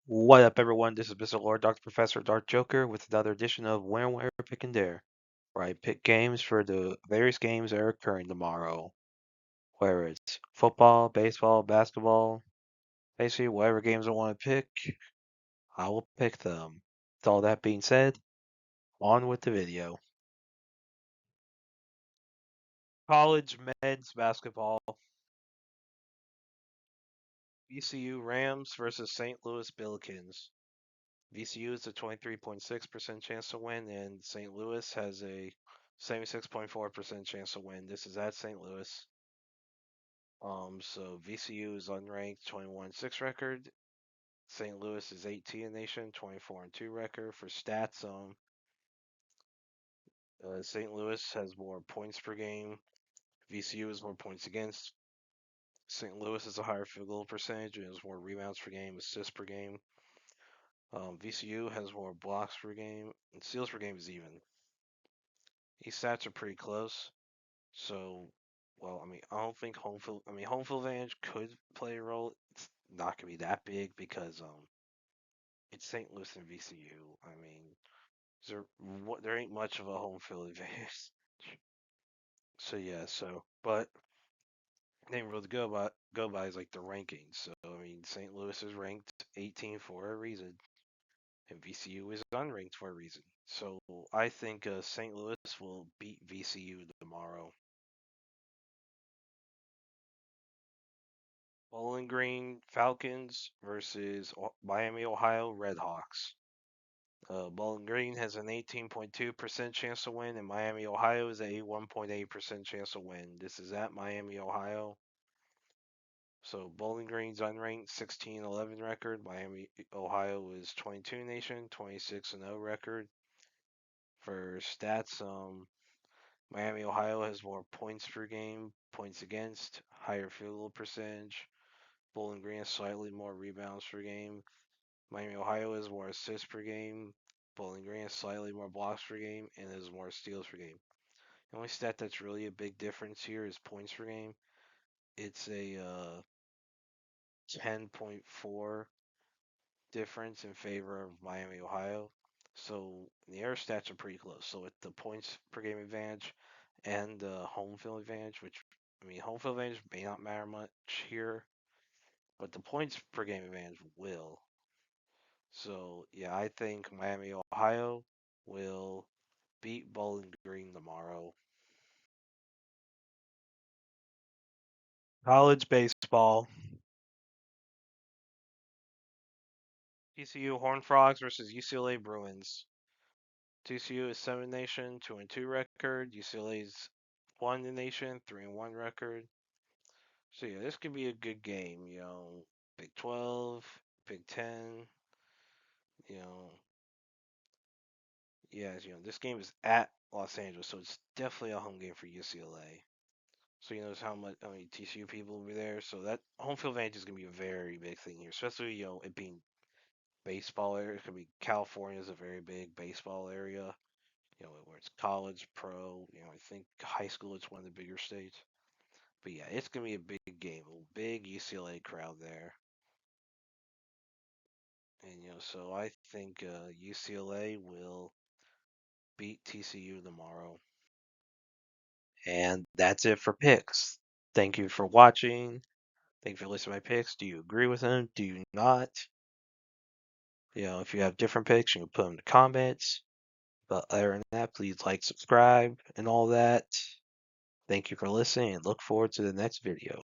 What up, everyone? This is Mr. Lord, Dr. Professor, Dark Joker, with another edition of When, Where, Pick, and Dare, where I pick games for the various games that are occurring tomorrow. Whether it's football, baseball, basketball, basically whatever games I want to pick, I will pick them. With all that being said, on with the video. College men's basketball. VCU Rams versus St. Louis Billikens. VCU is a 23.6% chance to win, and St. Louis has a 76.4% chance to win. This is at St. Louis. So VCU is unranked, 21-6 record. St. Louis is 18 in nation, 24-2 record. For stats, St. Louis has more points per game. VCU has more points against. St. Louis has a higher field goal percentage and has more rebounds per game, assists per game. VCU has more blocks per game, and steals per game is even. These stats are pretty close. So, well, I mean, I don't think home field. I mean, home field advantage could play a role. It's not gonna be that big because it's St. Louis and VCU. I mean, there ain't much of a home field advantage. So yeah, but name really go by is like the rankings. So I mean, St. Louis is ranked 18 for a reason, and VCU is unranked for a reason. So I think St. Louis will beat VCU tomorrow. Bowling Green Falcons versus Miami, Ohio RedHawks. Bowling Green has an 18.2% chance to win, and Miami, Ohio is a 1.8% chance to win. This is at Miami, Ohio. So Bowling Green's unranked 16-11 record. Miami, Ohio is 22 nation, 26-0 record. For stats, Miami, Ohio has more points per game, points against, higher field goal percentage. Bowling Green has slightly more rebounds per game. Miami, Ohio has more assists per game. Bowling Green has slightly more blocks per game and has more steals per game. The only stat that's really a big difference here is points per game. It's a 10.4 difference in favor of Miami, Ohio. So the air stats are pretty close. So with the points per game advantage and the home field advantage, which I mean, home field advantage may not matter much here, but the points per game advantage will. So yeah, I think Miami, Ohio will beat Bowling Green tomorrow. College baseball. TCU Horned Frogs versus UCLA Bruins. TCU is 7 nation, 2-2 record. UCLA's 1 in nation, 3-1 record. So yeah, this could be a good game. Big 12, Big 10. You know, yeah, this game is at Los Angeles, so it's definitely a home game for UCLA. So you notice how many TCU people will be there. So that home field advantage is gonna be a very big thing here, especially it being baseball area. It could be California is a very big baseball area. Where it's college, pro. I think high school is one of the bigger states. But yeah, it's gonna be a big game, a big UCLA crowd there. And so I think UCLA will beat TCU tomorrow. And that's it for picks. Thank you for watching. Thank you for listening to my picks. Do you agree with them? Do you not? If you have different picks, you can put them in the comments. But other than that, please like, subscribe, and all that. Thank you for listening, and look forward to the next video.